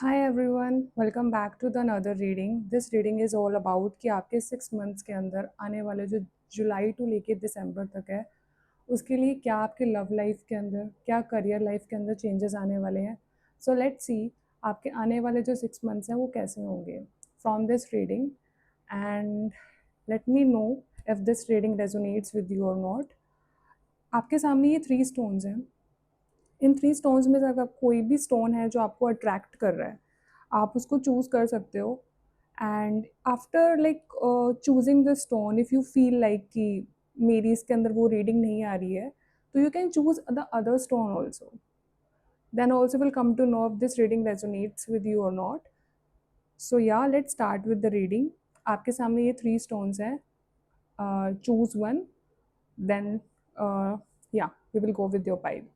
Hi everyone, welcome back to the another reading. This reading is all about कि आपके 6 months के अंदर आने वाले जो जुलाई टू लेके दिसंबर तक है, उसके लिए क्या आपके लव लाइफ के अंदर, क्या करियर लाइफ के अंदर चेंजेस आने वाले हैं। सो लेट्स सी आपके आने वाले जो 6 मंथ्स हैं वो कैसे होंगे from this reading. And let me know if this reading resonates with you or not. आपके सामने ये 3 स्टोन्स हैं। इन 3 स्टोन्स में से अगर कोई भी स्टोन है जो आपको अट्रैक्ट कर रहा है, आप उसको चूज़ कर सकते हो। And after like choosing the stone, if you feel like कि मेरी इसके अंदर वो रीडिंग नहीं आ रही है, तो you can choose the other stone also. Then also will come to know if this reading resonates with you or not. So yeah let's start with the reading. आपके सामने ये 3 स्टोन्स हैं, choose one, then yeah we will go with your pile.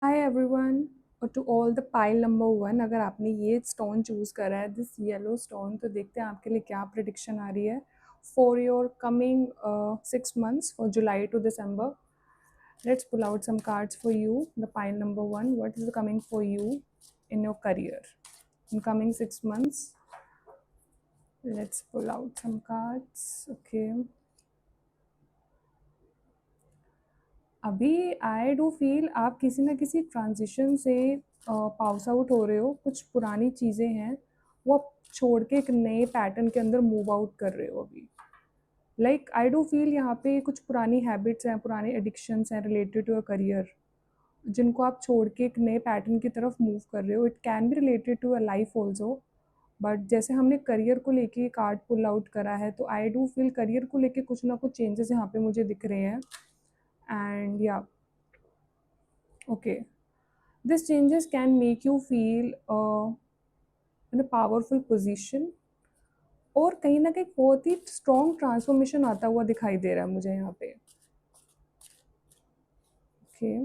Hi everyone, और to all the pile number 1, अगर आपने ये stone choose करा है, दिस येलो स्टोन, तो देखते हैं आपके लिए क्या प्रिडिक्शन आ रही है for your coming 6 months, for July to December. Let's pull out some cards for you. The pile number 1, what is coming for you in your career in coming 6 months? Let's pull out some cards. Okay. अभी आई do feel आप किसी ना किसी transition से पाउस out हो रहे हो। कुछ पुरानी चीज़ें हैं वो आप छोड़ के एक नए पैटर्न के अंदर मूव आउट कर रहे हो अभी। लाइक आई डू फील यहाँ पे कुछ पुरानी हैबिट्स हैं, पुराने एडिक्शंस हैं रिलेटेड टू अ करियर, जिनको आप छोड़ के एक नए पैटर्न की तरफ मूव कर रहे हो। It can be related to a life also, but जैसे हमने करियर को लेके कार्ड पुल आउट करा है, तो आई डू फील करियर को लेके कुछ ना कुछ चेंजेस यहाँ पे मुझे दिख रहे हैं। एंड या okay, this changes can make you feel in a powerful position, और कहीं ना कहीं बहुत ही स्ट्रॉन्ग ट्रांसफॉर्मेशन आता हुआ दिखाई दे रहा है मुझे यहाँ पे। ओके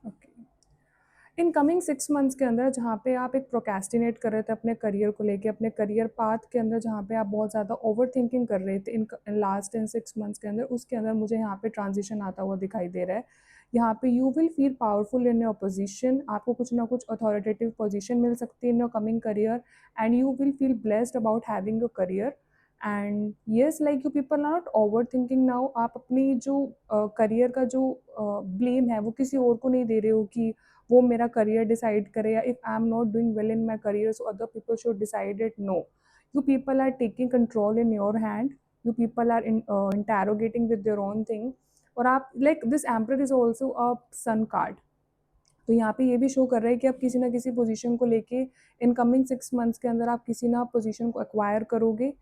ओके, इन कमिंग 6 मंथ्स के अंदर जहाँ पे आप एक प्रोकेस्टिनेट कर रहे थे अपने करियर को लेके, अपने करियर पाथ के अंदर जहाँ पे आप बहुत ज़्यादा ओवर थिंकिंग कर रहे थे इन लास्ट इन 6 मंथ्स के अंदर, उसके अंदर मुझे यहाँ पे ट्रांजिशन आता हुआ दिखाई दे रहा है। यहाँ पे you will feel powerful in your position, आपको कुछ ना कुछ अथॉरिटेटिव पोजीशन मिल सकती है in your coming career, and you will feel blessed about having your career. And yes, like you people are not over thinking now. आप अपनी जो करियर का जो ब्लेम है वो किसी और को नहीं दे रहे हो कि वो मेरा करियर डिसाइड करे, या if I am not doing well in my career so other people should decide it. No, you people are taking control in your hand, you people are interrogating with your own thing. और आप like this emperor is also a sun card, तो यहाँ पे ये भी show कर रहा है कि आप किसी ना किसी पोजीशन को लेके इन कमिंग 6 मंथ्स के अंदर आप किसी ना पोजीशन को एक्वायर करोगे।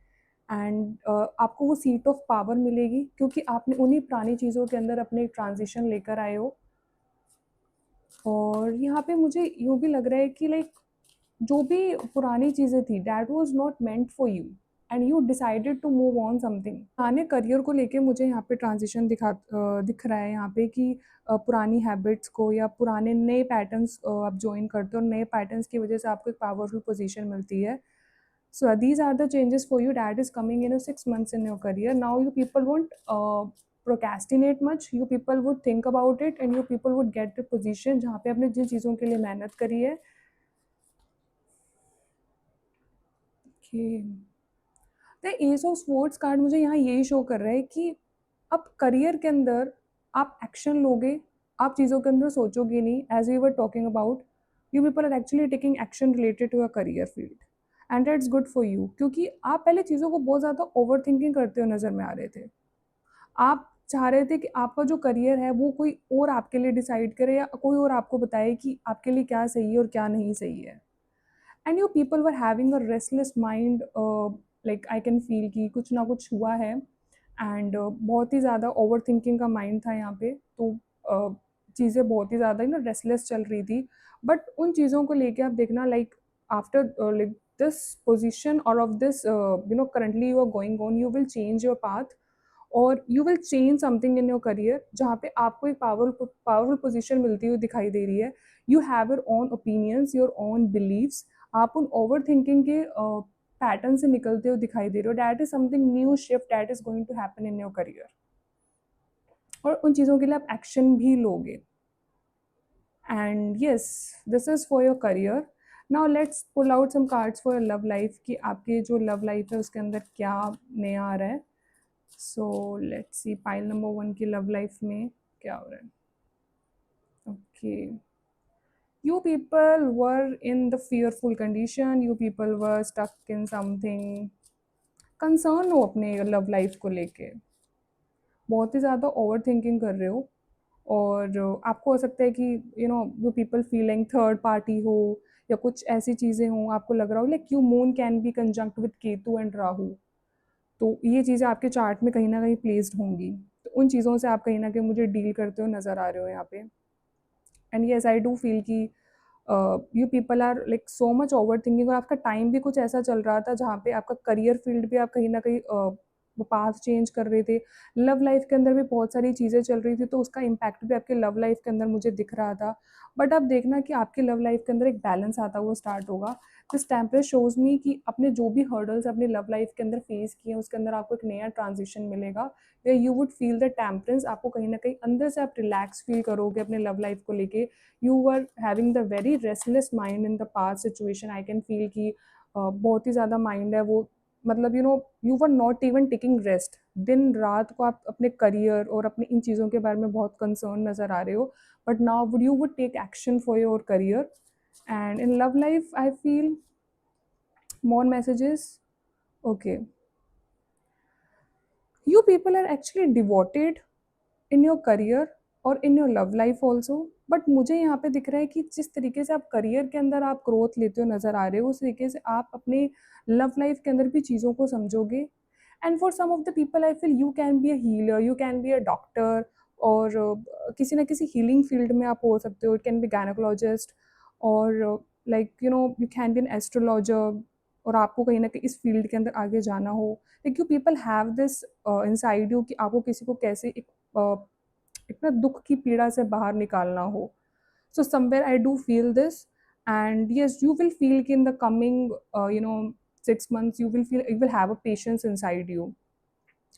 एंड आपको वो सीट ऑफ पावर मिलेगी क्योंकि आपने उन्हीं पुरानी चीज़ों के अंदर अपने ट्रांजिशन लेकर आए हो। और यहाँ पे मुझे यूँ भी लग रहा है कि लाइक जो भी पुरानी चीज़ें थी that was not meant for you, and you decided to move on something. पुराने करियर को लेके मुझे यहाँ पे ट्रांजिशन दिख रहा है यहाँ पे कि पुरानी हैबिट्स को या पुराने नए पैटर्न्स आप ज्वाइन करते हो, और नए पैटर्न्स की वजह से आपको एक पावरफुल पोजीशन मिलती है। So these are the changes for you that is coming in a 6 months in your career. Now you people won't procrastinate much. You people would think about it, and you people would get the position जहाँ पे आपने जिन चीज़ों के लिए मेहनत करी है। Okay. The S of sports card मुझे यहाँ यही शो कर रहा है कि अब करियर के अंदर आप एक्शन लोगे, आप चीज़ों के अंदर सोचोगे नहीं। As we were talking about, you people are actually taking action related to a career field, and that's good for you, क्योंकि आप पहले चीज़ों को बहुत ज़्यादा ओवर थिंकिंग करते हुए नज़र में आ रहे थे। आप चाह रहे थे कि आपका जो करियर है वो कोई और आपके लिए डिसाइड करे, या कोई और आपको बताए कि आपके लिए क्या सही है और क्या नहीं सही है। And you people were having a restless mind, like I can feel कि कुछ ना कुछ हुआ है। एंड बहुत ही ज़्यादा ओवर थिंकिंग का माइंड था यहाँ पे, तो चीज़ें बहुत ही ज़्यादा ना रेस्टलेस चल रही थी। बट उन चीज़ों को लेके आप देखना, like after like this position और of this currently you are going on, you will change your path, और you will change something in your career जहाँ पे आपको एक पावरफुल पोजीशन मिलती हुई दिखाई दे रही है। You have your own opinions, your own beliefs. आप उन ओवर थिंकिंग के पैटर्न से निकलते हो दिखाई दे रहे हो, that is something new shift that is going to happen in your career, और उन चीज़ों के लिए आप एक्शन भी लोगे। And yes, this is for your career. Now let's pull out some cards for your love life, कि आपके जो लव लाइफ है उसके अंदर क्या नया आ रहा है। So let's see pile number 1 की लव लाइफ में क्या हो रहा है। Okay, you people were in the fearful condition, you people were stuck in something, concern हो अपने लव लाइफ को लेके, बहुत ही ज़्यादा ओवर थिंकिंग कर रहे हो, और आपको हो सकता है कि वो पीपल फीलिंग थर्ड पार्टी हो, या कुछ ऐसी चीज़ें हों, आपको लग रहा हो like you moon can be conjunct with Ketu and Rahu, तो ये चीज़ें आपके चार्ट में कहीं ना कहीं प्लेस्ड होंगी, तो उन चीज़ों से आप कहीं ना कहीं मुझे डील करते हो नज़र आ रहे हो यहाँ पे। And yes I do feel कि you people are like so much over thinking, और आपका टाइम भी कुछ ऐसा चल रहा था जहाँ पे आपका करियर फील्ड भी आप कहीं ना कहीं पाथ चेंज कर रहे थे, लव लाइफ के अंदर भी बहुत सारी चीज़ें चल रही थी, तो उसका इम्पैक्ट भी आपके लव लाइफ के अंदर मुझे दिख रहा था। बट अब देखना कि आपकी लव लाइफ के अंदर एक बैलेंस आता हुआ स्टार्ट होगा। दिस टेम्परेचर शोज मी कि अपने जो भी हर्डल्स अपने लव लाइफ के अंदर फेस किए हैं उसके अंदर आपको एक नया ट्रांजिशन मिलेगा, where you would feel the temperance, आपको कहीं ना कहीं अंदर से आप रिलैक्स फील करोगे अपने लव लाइफ को लेके। You were having the very restless mind in the past situation, I can feel कि बहुत ही ज़्यादा माइंड है वो, मतलब you were not even taking rest, दिन रात को आप अपने करियर और अपनी इन चीज़ों के बारे में बहुत कंसर्न नज़र आ रहे हो, but now would you would take action for your career. And in love life I feel more messages. Okay, you people are actually devoted in your career और इन your love life also, but मुझे यहाँ पे दिख रहा है कि जिस तरीके से आप करियर के अंदर आप ग्रोथ लेते हो नज़र आ रहे हो, उस तरीके से आप अपने लव लाइफ के अंदर भी चीज़ों को समझोगे। And for some of the people I feel you can be a healer, you can be a doctor, और किसी ना किसी हीलिंग फील्ड में आप हो सकते हो, इट कैन बी गायनोकोलॉजिस्ट, और like you can B an astrologer, और आपको कहीं ना कहीं इस फील्ड के अंदर आगे जाना हो, like you people have this inside you कि आपको किसी को कैसे एक इतना दुख की पीड़ा से बाहर निकालना हो। So somewhere I do feel this, and yes you will feel कि in the coming 6 months you will have a patience inside you.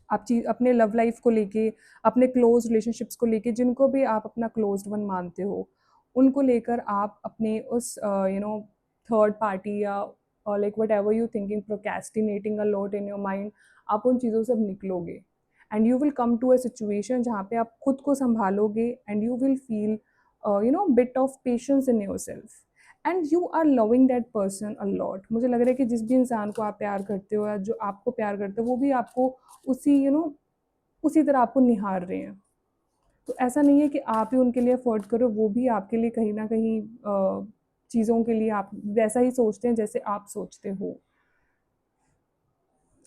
आप चीज अपने लव लाइफ को लेके, अपने क्लोज रिलेशनशिप्स को लेके, जिनको भी आप अपना क्लोज्ड वन मानते हो, उनको लेकर आप अपने उस थर्ड पार्टी या like what ever you thinking procrastinating a lot in your mind, आप उन चीज़ों से अब निकलोगे, and you will come to a situation जहाँ पे आप खुद को संभालोगे, and you will feel bit of patience in your self, and you are loving that person a lot. मुझे लग रहा है कि जिस भी इंसान को आप प्यार करते हो या जो आपको प्यार करते हो वो भी आपको उसी उसी तरह आपको निहार रहे हैं। तो ऐसा नहीं है कि आप ही उनके लिए एफर्ट करो, वो भी आपके लिए कहीं ना कहीं चीज़ों के लिए आप वैसा ही सोचते हैं जैसे आप सोचते हो।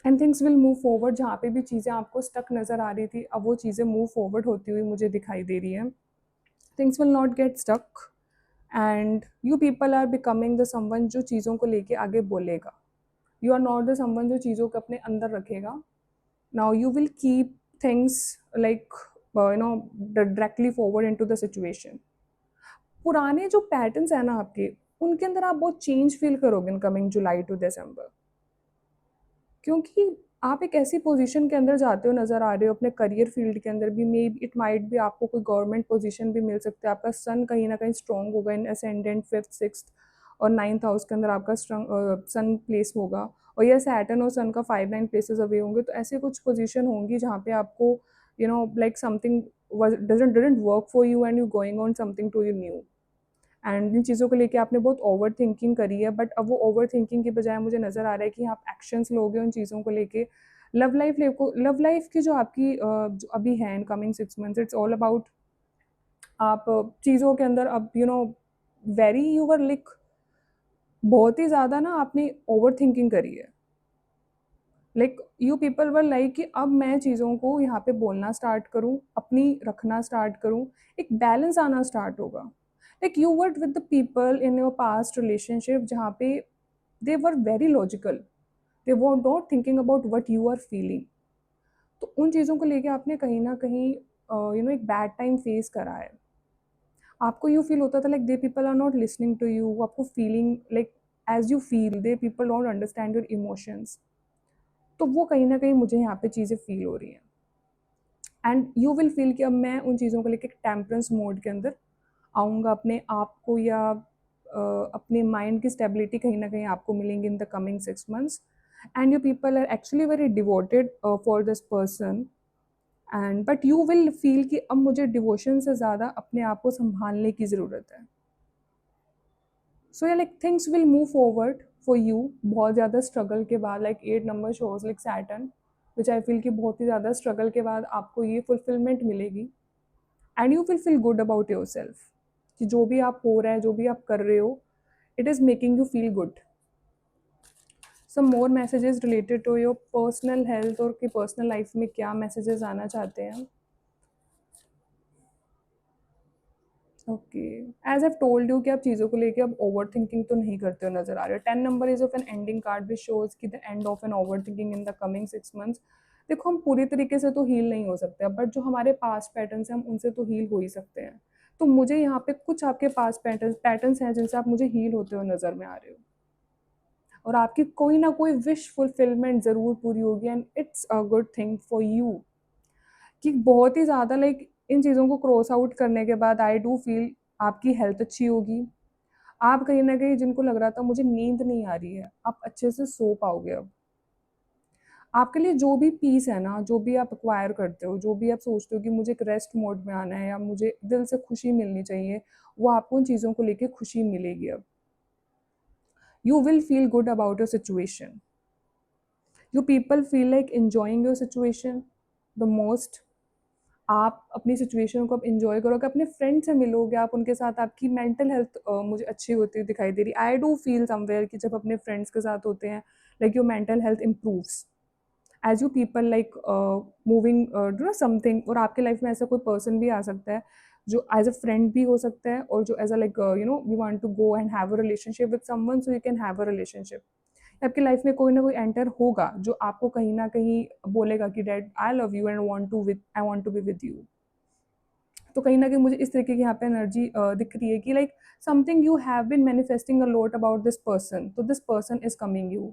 And things will move forward, जहाँ पे भी चीज़ें आपको स्टक नज़र आ रही थी अब वो चीज़ें मूव फॉरवर्ड होती हुई मुझे दिखाई दे रही हैं। Things will not get stuck, and you people are becoming the someone जो चीज़ों को लेके आगे बोलेगा। You are not the someone जो चीज़ों को अपने अंदर रखेगा। Now you will keep things like directly forward into the situation. पुराने जो पैटर्न्स है ना आपके, उनके अंदर आप बहुत चेंज फील करोगे इन कमिंग जुलाई टू दिसंबर, क्योंकि आप एक ऐसी पोजीशन के अंदर जाते हो नज़र आ रहे हो अपने करियर फील्ड के अंदर भी, मे इट माइट भी आपको कोई गवर्नमेंट पोजीशन भी मिल सकता है, आपका सन कहीं ना कहीं स्ट्रॉन्ग होगा इन असेंडेंट 5th 6th और 9th हाउस के अंदर आपका स्ट्रॉन्ग सन प्लेस होगा, और यह सैटर्न और सन का 5 9 प्लेसेस अवे होंगे, तो ऐसे कुछ पोजीशन होंगी जहाँ पे आपको like something doesn't work for you and you going on something to you new, and इन चीज़ों को लेके आपने बहुत ओवर थिंकिंग करी है, बट अब वो ओवर थिंकिंग की बजाय मुझे नज़र आ रहा है कि आप एक्शंस लोगे उन चीज़ों को लेके। लव लाइफ की जो आपकी जो अभी है इन coming 6 months, it's all about आप चीज़ों के अंदर अब वेरी यू वर लाइक बहुत ही ज़्यादा ना आपने ओवर थिंकिंग करी है, like you people were like कि अब मैं चीज़ों को यहाँ पे बोलना स्टार्ट करूँ, अपनी रखना स्टार्ट करूँ, एक बैलेंस आना स्टार्ट होगा। Like you word with the people in your past relationship जहाँ पे they were very logical, they were not thinking about what you are feeling, तो उन चीज़ों को लेके आपने कहीं ना कहीं एक बैड टाइम फेस करा है। आपको यू फील होता था like they people are not listening to you, आपको feeling like as you feel, they people don't understand your emotions. तो वो कहीं ना कहीं मुझे यहाँ पे चीज़ें फील हो रही हैं। एंड यू विल फील कि अब मैं उन चीज़ों को लेकर टेम्परेंस मोड के अंदर आऊँगा अपने आप को, या अपने माइंड की स्टेबिलिटी कहीं ना कहीं आपको मिलेंगी in the coming 6 months। And you people are actually very devoted for this person. And but you will feel कि अब मुझे डिवोशन से ज़्यादा अपने आप को संभालने की ज़रूरत है। सो या like things will move forward for you बहुत ज़्यादा स्ट्रगल के बाद। Like 8 number shows like Saturn, which I feel कि बहुत ही ज़्यादा स्ट्रगल के बाद आपको ये फुलफिलमेंट मिलेगी। And you will feel good about your self कि जो भी आप हो रहा है, जो भी आप कर रहे हो, it is making you feel good. Some more messages related to your personal health और कि पर्सनल लाइफ में क्या मैसेजेस आना चाहते हैं। Okay, as I told you कि आप चीज़ों को लेके अब ओवर थिंकिंग तो नहीं करते हो नजर आ रहे हो। 10 number is of an ending card which shows कि the end of an over thinking in the coming 6 months। देखो, हम पूरी तरीके से तो हील नहीं हो सकते, बट जो हमारे पास पैटर्न्स हैं हम उनसे तो हील हो ही सकते हैं। तो मुझे यहाँ पे कुछ आपके पास पैटर्न्स हैं जिनसे आप मुझे हील होते हुए नजर में आ रहे हो, और आपकी कोई ना कोई विश फुलफिलमेंट ज़रूर पूरी होगी। And it's a good thing for you कि बहुत ही ज़्यादा लाइक इन चीज़ों को क्रॉस आउट करने के बाद आई डू फील आपकी हेल्थ अच्छी होगी। आप कहीं न कहीं, जिनको लग रहा था मुझे नींद नहीं आ रही है, आप अच्छे से सो पाओगे अब। आपके लिए जो भी पीस है ना, जो भी आप एक्वायर करते हो, जो भी आप सोचते हो कि मुझे एक रेस्ट मोड में आना है या मुझे दिल से खुशी मिलनी चाहिए, वो आपको उन चीज़ों को लेके खुशी मिलेगी अब। You will feel good about your situation. You people feel like enjoying your situation the most. आप अपनी सिचुएशन को अब एंजॉय करोगे, अपने फ्रेंड से मिलोगे, आप उनके साथ, आपकी मेंटल हेल्थ मुझे अच्छी होती हुई दिखाई दे रही। आई डू फील समवेयर कि जब अपने फ्रेंड्स के साथ होते हैं, like your mental health improves as you people like moving do no something. और आपके लाइफ में ऐसा कोई पर्सन भी आ सकता है जो एज अ फ्रेंड भी हो सकता है, और जो as a like you know we want to go and have a relationship with someone, so you can have a relationship. आपकी लाइफ में कोई ना कोई एंटर होगा जो आपको कहीं ना कहीं बोलेगा कि dad I love you and I want to be with you. तो कहीं ना कहीं मुझे इस तरीके की यहाँ पे एनर्जी दिख रही है कि like something you have been manifesting a lot about this person, तो this person is coming you.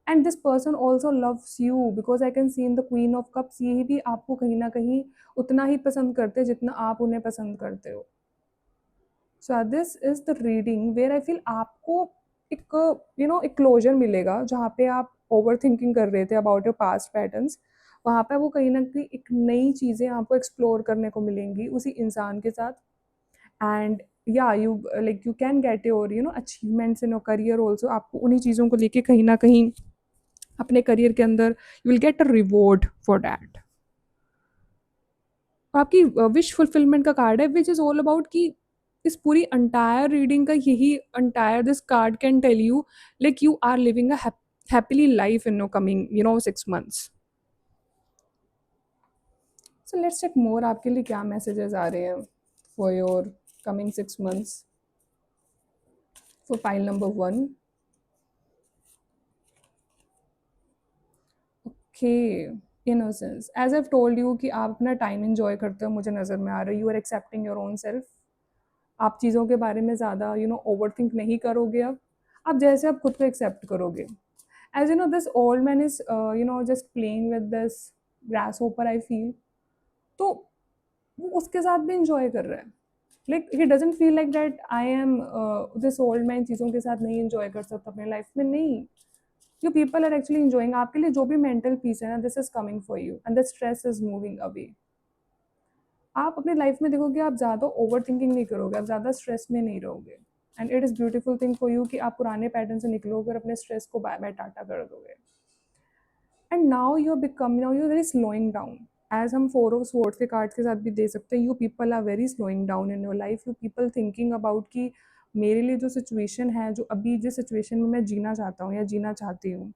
And this person also loves you because I can see in the queen of cups, ये भी आपको कहीं ना कहीं उतना ही पसंद करते हैं जितना आप उन्हें पसंद करते हो। So this is the reading where I feel आपको एक एक क्लोजर मिलेगा, जहाँ पे आप ओवर थिंकिंग कर रहे थे अबाउट योर पास्ट पैटर्न्स। वहाँ पे वो कहीं ना कहीं एक नई चीज़ें आपको एक्सप्लोर करने को मिलेंगी उसी इंसान के साथ। And yeah you like you can get your achievements in your career also. आपको उन्हीं चीज़ों को लेके कहीं ना कहीं अपने करियर के अंदर you will get a reward for that. आपकी विश फुलफिलमेंट का कार्ड है विच इज़ ऑल अबाउट कि इस पूरी अंटायर रीडिंग का यही entire this card can tell you like you are living a happily life in no coming 6 months। So let's check more आपके लिए क्या मैसेजेस आ रहे हैं for your coming 6 months for pile number 1। Okay, innocence, as I told you कि आप अपना time enjoy करते हो मुझे नज़र में आ रहा है। You are accepting your own self. आप चीज़ों के बारे में ज़्यादा ओवर थिंक नहीं करोगे अब। आप जैसे आप खुद को एक्सेप्ट करोगे। As this old man is just playing with this grasshopper I feel. तो वो उसके साथ भी इंजॉय कर रहा है। Like he doesn't feel like that I am this old man चीज़ों के साथ नहीं इंजॉय कर सकता अपने लाइफ में, नहीं। You people are actually enjoying. आपके लिए जो भी मेंटल पीस है ना, this is coming for you and the stress is moving away. आप अपनी लाइफ में देखोगे, आप ज़्यादा ओवर थिंकिंग नहीं करोगे, आप ज़्यादा स्ट्रेस में नहीं रहोगे। And it is beautiful thing for you कि आप पुराने पैटर्न से निकलोगे और अपने स्ट्रेस को बाय बाय टाटा कर दोगे। And now you very slowing down. एज हम 4 ऑफ स्वॉर्ड्स के कार्ड्स के साथ भी दे सकते हैं, you people are very slowing down in your life. You people thinking about कि मेरे लिए जो सिचुएशन है, जो अभी जिस सिचुएशन में मैं जीना चाहता हूँ या जीना चाहती हूँ,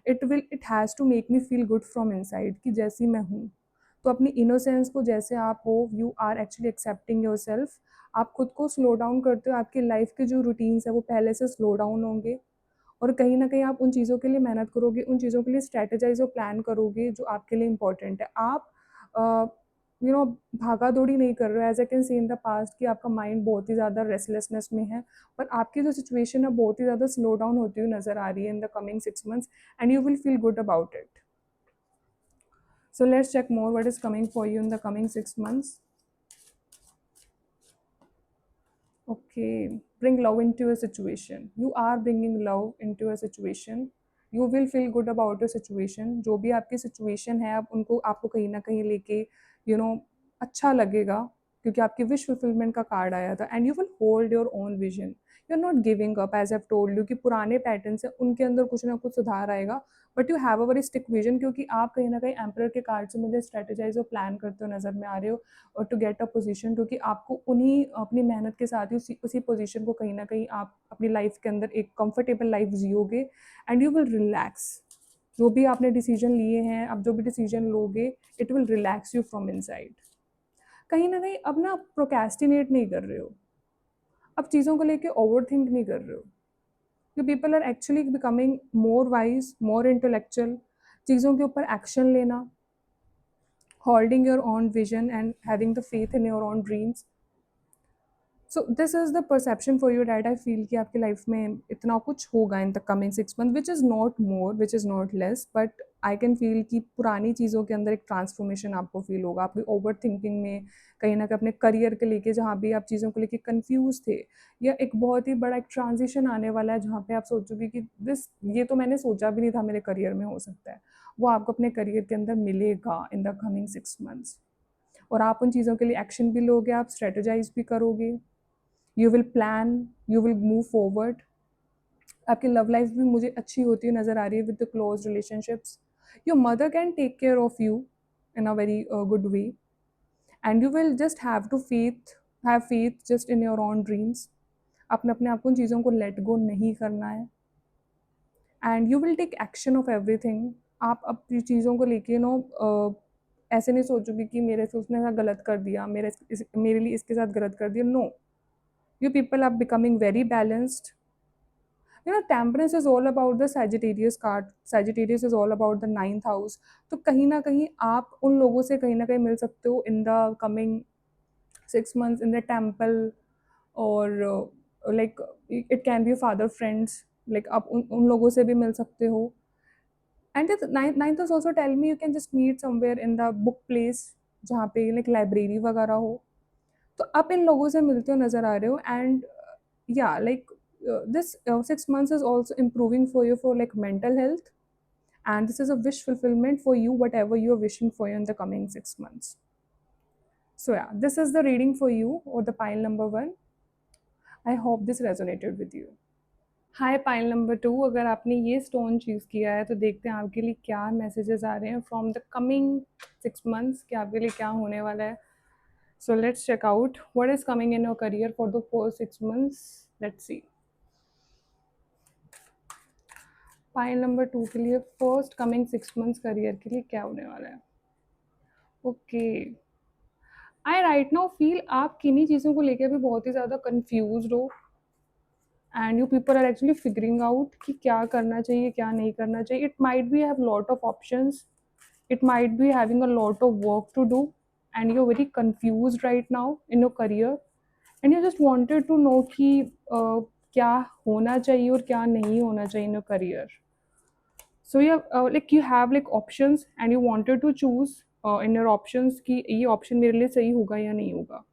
it has to make me feel good from inside कि जैसी मैं हूँ। तो अपनी इनोसेंस को जैसे आप हो, you are actually accepting your self. आप खुद को स्लो डाउन करते हो, आपकी लाइफ के जो रूटीन्स है वो पहले से स्लो डाउन होंगे। और कहीं ना कहीं आप उन चीज़ों के लिए मेहनत करोगे, उन चीज़ों के लिए स्ट्रैटेजाइज और प्लान करोगे जो आपके लिए इम्पोर्टेंट है। आप भागा दौड़ी नहीं कर रहे हो, as I can see in the past कि आपका माइंड बहुत ही ज़्यादा रेस्टलेसनेस में है, पर आपकी जो सिचुएशन है बहुत ही ज़्यादा स्लो डाउन होती हुई नज़र आ रही है इन the coming 6 months, and you will feel good about it. So let's check more what is coming for you in the coming 6 months. Okay, bring love into a situation. You are bringing love into a situation. You will feel good about your situation. जो भी आपकी situation है, आप उनको आपको कहीं ना कहीं लेके अच्छा लगेगा, क्योंकि आपकी विश फुलफिलमेंट का कार्ड आया था. And you will hold your own vision. You are not giving up, as I told you कि पुराने पैटर्न से उनके अंदर कुछ ना कुछ सुधार आएगा, but you have a very stick vision, क्योंकि आप कहीं ना कहीं एम्परर के कार्ड से मुझे स्ट्रेटेजाइज और प्लान करते हो नज़र में आ रहे हो, और टू गेट अ पोजीशन, क्योंकि आपको उन्हीं अपनी मेहनत के साथ ही उसी पोजीशन को कहीं ना कहीं आप अपनी लाइफ के अंदर एक कंफर्टेबल लाइफ जियोगे, एंड यू विल रिलैक्स. जो भी आपने डिसीजन लिए हैं, आप जो भी डिसीजन लोगे, it will relax you from inside. कहीं ना कहीं अब ना प्रोकेस्टिनेट नहीं कर रहे हो, अब चीज़ों को लेके ओवर थिंक नहीं कर रहे हो. You people are actually becoming more wise, more intellectual. चीज़ों के ऊपर एक्शन लेना, holding your own vision and having the faith in your own dreams. So this is the perception for you that I feel कि आपकी life में इतना कुछ होगा in the coming 6 months, which is not more, which is not less, but I can feel कि पुरानी चीज़ों के अंदर एक ट्रांसफॉर्मेशन आपको फील होगा. आपकी ओवर थिंकिंग में कहीं ना कहीं अपने करियर के लेके जहाँ भी आप चीज़ों को लेके कंफ्यूज थे, या एक बहुत ही बड़ा एक ट्रांजिशन आने वाला है जहाँ पे आप सोचोगे कि ये तो मैंने सोचा भी नहीं था मेरे करियर में हो सकता है. वो आपको अपने करियर के अंदर मिलेगा इन द कमिंग 6 months, और आप उन चीज़ों के लिए एक्शन भी लोगे, आप स्ट्रेटेजाइज भी करोगे, you will plan, you will move forward. आपकी लव लाइफ भी मुझे अच्छी होती हुई नज़र आ रही है with the close relationships. Your mother can take care of you in a very good way, and you will just have faith just in your own dreams. आपने अपने आप को उन चीज़ों को लेट गो नहीं करना है, and you will take action of everything. आप अपनी चीज़ों को लेके ऐसे नहीं सोचोगे कि मेरे से उसने ऐसा गलत कर दिया, मेरे लिए इसके साथ गलत कर दिया. No, you people are becoming very balanced. Temperance is all about the Sagittarius card. Sagittarius is all about the 9th house. तो कहीं ना कहीं आप उन लोगों से कहीं ना कहीं मिल सकते हो in the coming 6 months in the temple, or like it can be father friends, like आप उन लोगों से भी मिल सकते हो. And the ninth house also tell me you can just meet somewhere in the book place, जहाँ पे like library वगैरह हो, तो आप इन लोगों से मिलते हो नज़र आ रहे हो. And yeah, like this 6 months is also improving for you for like mental health, and this is a wish fulfillment for you, whatever you are wishing for you in the coming 6 months. So yeah, this is the reading for you, or the pile number 1. I hope this resonated with you. Hi pile number 2, अगर आपने ये stone choose किया है तो देखते हैं आपके लिए क्या मैसेजेस आ रहे हैं फ्रॉम द कमिंग 6 months, कि आपके लिए क्या होने वाला है. So let's check out what is coming in your career for the first 6 months. Let's see. Pile number 2 के लिए फर्स्ट कमिंग 6 months करियर के लिए क्या होने वाला है. Okay, I right now feel आप किन्हीं चीज़ों को लेकर भी बहुत ही ज़्यादा कंफ्यूज हो, and you people are actually figuring out कि क्या करना चाहिए क्या नहीं करना चाहिए. It might be have lot of options, it might be having a lot of work to do, and you're very confused right now in your career, and you just wanted to know कि क्या होना चाहिए और क्या नहीं होना चाहिए in your career. So like you have like options and you wanted to choose in your options कि ये option मेरे लिए सही होगा या नहीं होगा.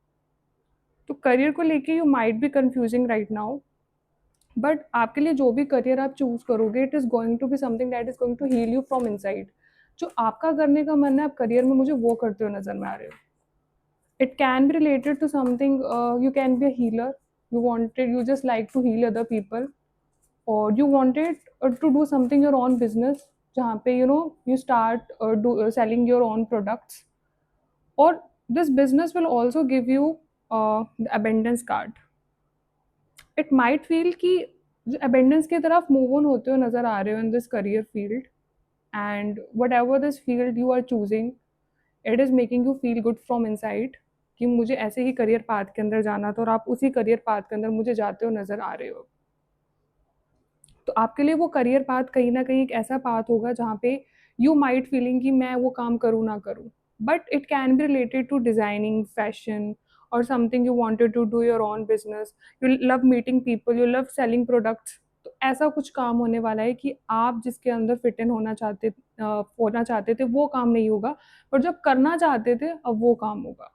तो करियर को लेके you might be confusing right now, but आपके लिए जो भी करियर आप चूज करोगे, it is going to be something that is going to heal you from inside. जो आपका करने का मन है आप करियर में मुझे वो करते हो नज़र में आ रहे हो. It can be related to something, you can be a healer, you just like to heal other people, or you wanted to do something your own business, जहाँ पे you start selling your own products, or this business will also give you the abundance card. It might feel कि abundance की तरफ move on होते हुए नज़र आ रहे हो in this career field, and whatever this field you are choosing, it is making you feel good from inside कि मुझे ऐसे ही करियर पाथ के अंदर जाना था, और आप उसी करियर पाथ के अंदर मुझे जाते हो नज़र आ रहे हो. तो आपके लिए वो करियर पाथ कहीं ना कहीं एक ऐसा पाथ होगा जहाँ पे यू माइट फीलिंग कि मैं वो काम करूँ ना करूँ, but it can be related to designing, fashion, or something you wanted to do your own business. You love meeting people, you love selling products. तो ऐसा कुछ काम होने वाला है कि आप जिसके अंदर फिट इन होना चाहते थे वो काम नहीं होगा, पर जब करना चाहते थे अब वो काम होगा।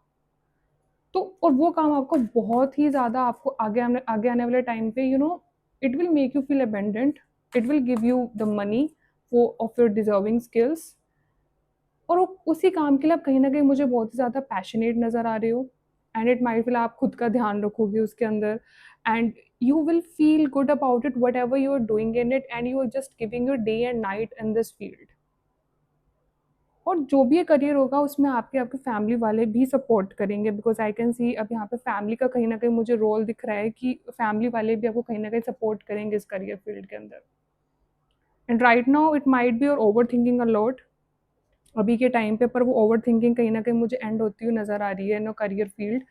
तो और वो काम आपको बहुत ही ज़्यादा आपको आगे आने वाले टाइम पे it will make you feel abundant, it will give you the money for of your deserving skills. और उसी काम के लिए आप कहीं न कहीं मुझे बहुत ही ज़्यादा पैशनेट नज़र आ रहे हो, एंड इट माइट फील आप खुद का ध्यान रखोगे उसके अंदर, and you will feel good about it whatever you are doing in it, and you are just giving your day and night in this field. और जो भी ये करियर होगा उसमें आपके आपके फैमिली वाले भी सपोर्ट करेंगे, बिकॉज आई कैन सी अब यहाँ पे फैमिली का कहीं ना कहीं मुझे रोल दिख रहा है कि फैमिली वाले भी आपको कहीं ना कहीं सपोर्ट करेंगे इस करियर फील्ड के अंदर। And right now it might be your over thinking a lot अभी के टाइम पे, पर वो ओवर थिंकिंग कहीं ना कहीं मुझे एंड होती हुई नज़र आ रही है in your career field.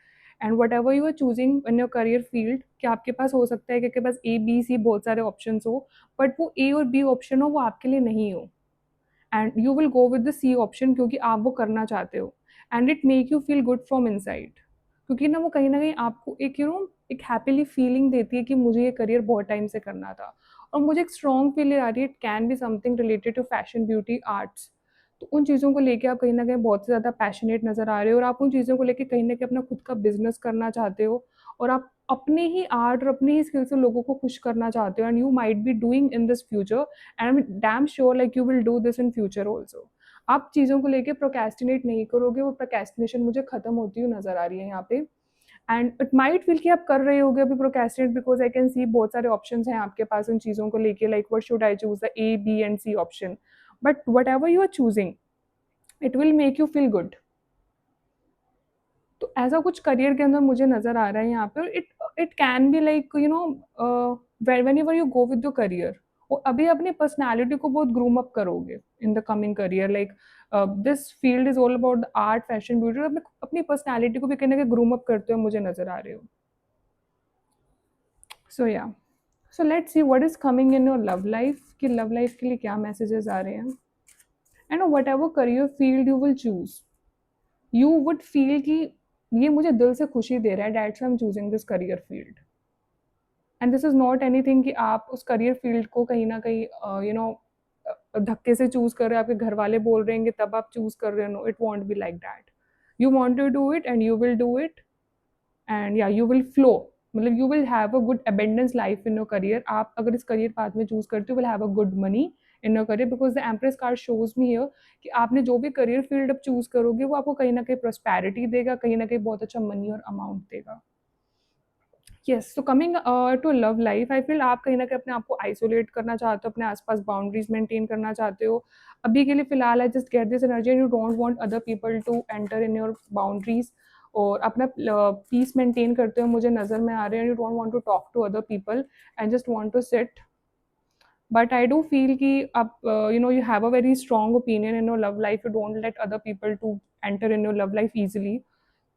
And what ever you are choosing in your career field, कि आपके पास हो सकता है कि आपके पास ए बी सी बहुत सारे ऑप्शन हो, बट वो ए और बी ऑप्शन हो वो आपके लिए नहीं हो, and you will go with the C option क्योंकि आप वो करना चाहते हो, and it make you feel good from inside. क्योंकि ना वो कहीं ना कहीं आपको एक एक हैप्पीली फीलिंग देती है कि मुझे ये करियर बहुत टाइम से करना था। और मुझे एक स्ट्रॉन्ग फील आ रही है, it can be something related to fashion, beauty, arts. तो उन चीज़ों को लेके आप कहीं ना कहीं बहुत ज़्यादा पैशनेट नज़र आ रहे हो, और आप उन चीज़ों को लेके कहीं ना कहीं अपना खुद का बिजनेस करना चाहते हो, और आप अपने ही आर्ट और अपनी ही स्किल से लोगों को खुश करना चाहते हो, and you might be doing in this future, and I am damn sure like you will do this in future also. आप चीज़ों को लेके प्रोकेस्टिनेट नहीं करोगे, वो प्रोकेस्टिनेशन मुझे खत्म होती हुई नजर आ रही है यहाँ पे। एंड इट माइट फील कि आप कर रहे होगे अभी प्रोकेस्टिनेट, बिकॉज आई कैन सी बहुत सारे ऑप्शंस हैं आपके पास उन चीज़ों को लेके, like what should I choose the A B and C option, but what ever you are choosing it will make you feel good. तो ऐसा कुछ करियर के अंदर मुझे नज़र आ रहा है यहाँ पे। It it can be like when ever you go with your career, और अभी अपनी पर्सनैलिटी को बहुत ग्रूम अप करोगे इन the coming career, like this field is all about the art, fashion, beauty, और अपनी पर्सनैलिटी को भी कहीं ना कहीं ग्रूम अप करते हुए मुझे नज़र आ रहे हो। सो या, so let's see what is coming in your love life, कि लव लाइफ के लिए क्या मैसेजेस आ रहे हैं। And what ever career field you will choose, you would feel कि ये मुझे दिल से खुशी दे रहा है, that's I am choosing this career field. And this is not anything कि आप उस करियर फील्ड को कहीं ना कहीं धक्के से चूज कर रहे हो, आपके घर वाले बोल रहे हैं तब आप चूज कर रहे हो। No, it won't be like that. You want to do it and you will do it, and yeah you will flow, मतलब you will have a good abundance life in your career. आप अगर इस career path में choose करते हो, will have a good money in your career, because the empress card shows me here कि आपने जो भी करियर फील्ड अब चूज करोगे वो आपको कहीं ना कहीं प्रोस्पैरिटी देगा, कहीं ना कहीं बहुत अच्छा मनी और अमाउंट देगा। Yes, so coming to love life, I feel आप कहीं ना कहीं अपने आप को आइसोलेट करना चाहते हो, अपने आसपास बाउंड्रीज मेंटेन करना चाहते हो अभी के लिए फिलहाल। I just get this energy and you don't want other people to enter in your boundaries, और अपना पीस मेंटेन करते हुए मुझे नज़र में आ रहे हैं। You don't want to talk to other people and just want to sit, but I do feel कि आप you have a very strong opinion in your love life, you don't let other people to enter in your love life easily.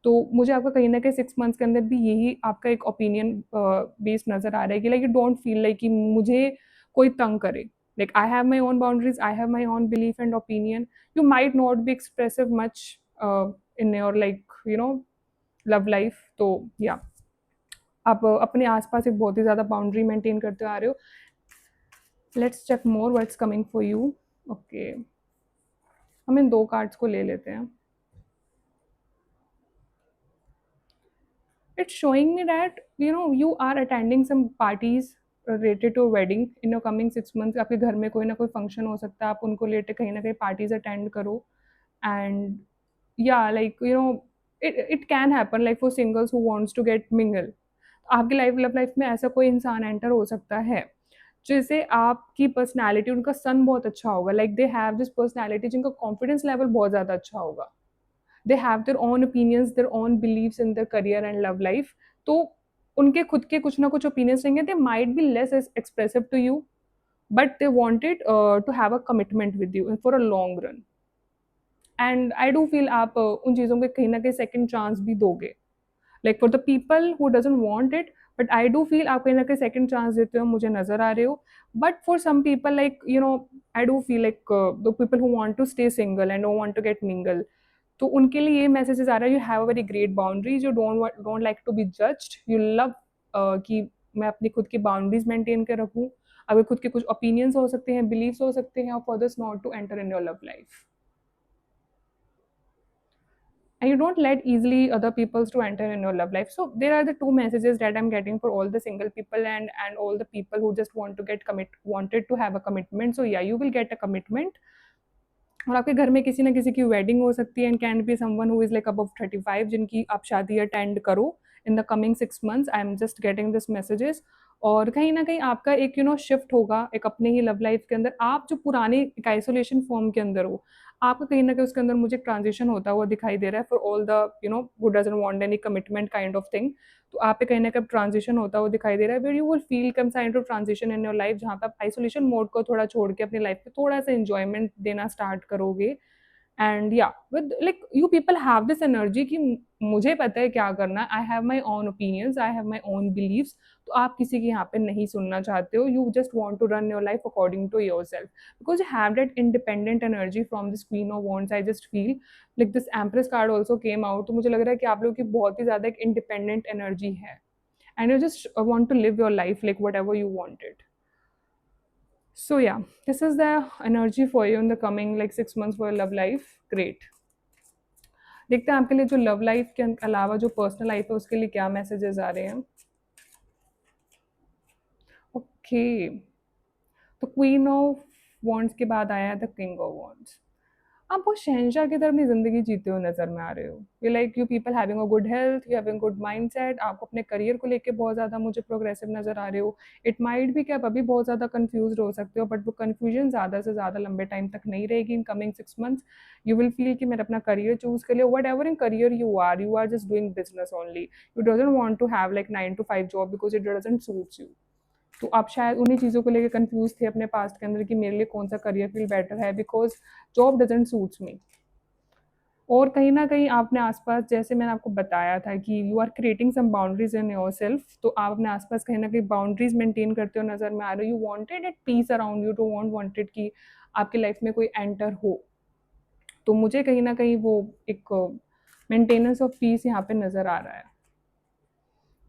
तो मुझे आपका कहीं ना कहीं 6 months के अंदर भी यही आपका एक ओपिनियन बेस्ड नज़र आ रहा है कि like you don't feel like कि मुझे कोई तंग करे, like I have my own boundaries, I have my own belief and opinion. You might not be expressive much in your like love life. तो या आप अपने आसपास एक बहुत ही ज़्यादा बाउंड्री मेंटेन करते आ रहे हो। Let's check more what's coming for you. Okay, हम इन 2 कार्ड्स को ले लेते हैं। It's showing me that you are attending some parties related to a wedding in your coming 6 months। आपके घर में कोई ना कोई फंक्शन हो सकता है, आप उनको लेटे कहीं ना कहीं पार्टीज अटेंड करो। And yeah like it can happen like for singles who wants to get mingle. आपकी लव लाइफ में ऐसा कोई इंसान एंटर हो सकता है जिसे आपकी पर्सनैलिटी, उनका सन बहुत अच्छा होगा, like they have this personality जिनका कॉन्फिडेंस लेवल बहुत ज़्यादा अच्छा होगा, they have their own opinions, their own beliefs in their career and love life। तो उनके खुद के कुछ ना कुछ opinions रहेंगे, they might be less expressive to you, but they wanted to have a commitment with you for a long run। and I do feel आप उन चीज़ों को कहीं ना कहीं second chance भी दोगे, like for the people who doesn't want it, but I do feel आप कहीं ना कहीं second chance देते हो, मुझे नज़र आ रहे हो। but for some people, like I do feel like the people who want to stay single and don't want to get mingle, तो उनके लिए ये मैसेजेस आ रहा है, you have a very great boundaries, you don't like to be judged, you love कि मैं अपनी खुद की बाउंड्रीज मेंटेन कर रखूँ। अगर खुद के कुछ ओपिनियंस हो सकते हैं, बिलीव्स हो सकते हैं, for this not to enter in your love life, and you don't let easily other peoples to enter in your love life. So there are the two messages that I'm getting for all the single people and all the people who just want to get wanted to have a commitment. So yeah, you will get a commitment. और आपके घर में किसी ना किसी की wedding हो सकती है, and can be someone who is like above 35 जिनकी आप शादी अटेंड करो इन the coming 6 months. I am just getting this messages. और कहीं ना कहीं आपका एक शिफ्ट होगा एक अपने ही लव लाइफ के अंदर। आप जो पुराने एक आइसोलेशन फॉर्म के अंदर हो, आपका कहीं ना कहीं उसके अंदर मुझे ट्रांजिशन होता हुआ दिखाई दे रहा है for all the who doesn't want any commitment kind of thing. तो आप पे कहीं ना कहीं ट्रांजिशन होता हुआ दिखाई दे रहा है, where you will feel come kind of transition in your life, जहाँ पे आप आइसोलेशन मोड को थोड़ा छोड़ के अपनी लाइफ पे थोड़ा सा इंजॉयमेंट देना स्टार्ट करोगे। And yeah with like you people have this energy कि मुझे पता है क्या करना है, I have my own opinions, I have my own believes. तो आप किसी की यहाँ पे नहीं सुनना चाहते हो, you just want to run your life according to yourself, because you have that independent energy from this queen of wands. I just feel like this empress card also came out. तो मुझे लग रहा है कि आप लोगों की बहुत ही ज्यादा एक इंडिपेंडेंट एनर्जी है, and you just want to live your life like what ever you wanted. So yeah, this is the energy for you in the coming like 6 months for your love life. Great. देखते हैं आपके लिए जो love life के अलावा जो personal life है उसके लिए क्या मैसेजेस आ रहे हैं। ओके, तो क्वीन ऑफ वॉन्ड्स के बाद आया है द किंग ऑफ वॉन्ड्स। आप बहुत शहनशाह की तरह अपनी ज़िंदगी जीते हुए नज़र में आ रहे हो। You like you people having a good health, you having good mindset. आप अपने करियर को लेके बहुत ज़्यादा मुझे प्रोग्रेसिव नज़र आ रहे हो। इट माइट भी कि आप अभी बहुत ज़्यादा कंफ्यूज हो सकते हो, बट वो कन्फ्यूजन ज़्यादा से ज़्यादा लंबे टाइम तक नहीं रहेगी। In coming 6 months you will feel कि मैंने अपना करियर चूज़ कर लिया। Whatever in career you are just doing business only. You doesn't want to have like 9 to 5 job because it doesn't suits you. तो आप शायद उन्हीं चीज़ों को लेकर कंफ्यूज थे अपने पास्ट के अंदर कि मेरे लिए कौन सा करियर फील्ड बेटर है, because job doesn't suits me. और कहीं न कहीं आपने आस-पास, जैसे मैंने आपको बताया था कि you are creating some boundaries in yourself, तो आप अपने आस-पास कहीं न कहीं बाउंड्रीज़ मेंटेन करते हो नज़र में आ रहे हो। You wanted at peace around you, don't wanted कि आपकी लाइफ में कोई एंटर हो। तो मुझे कहीं न कहीं वो एक मेंटेनेंस ऑफ पीस यहाँ पे नज़र आ रहा है।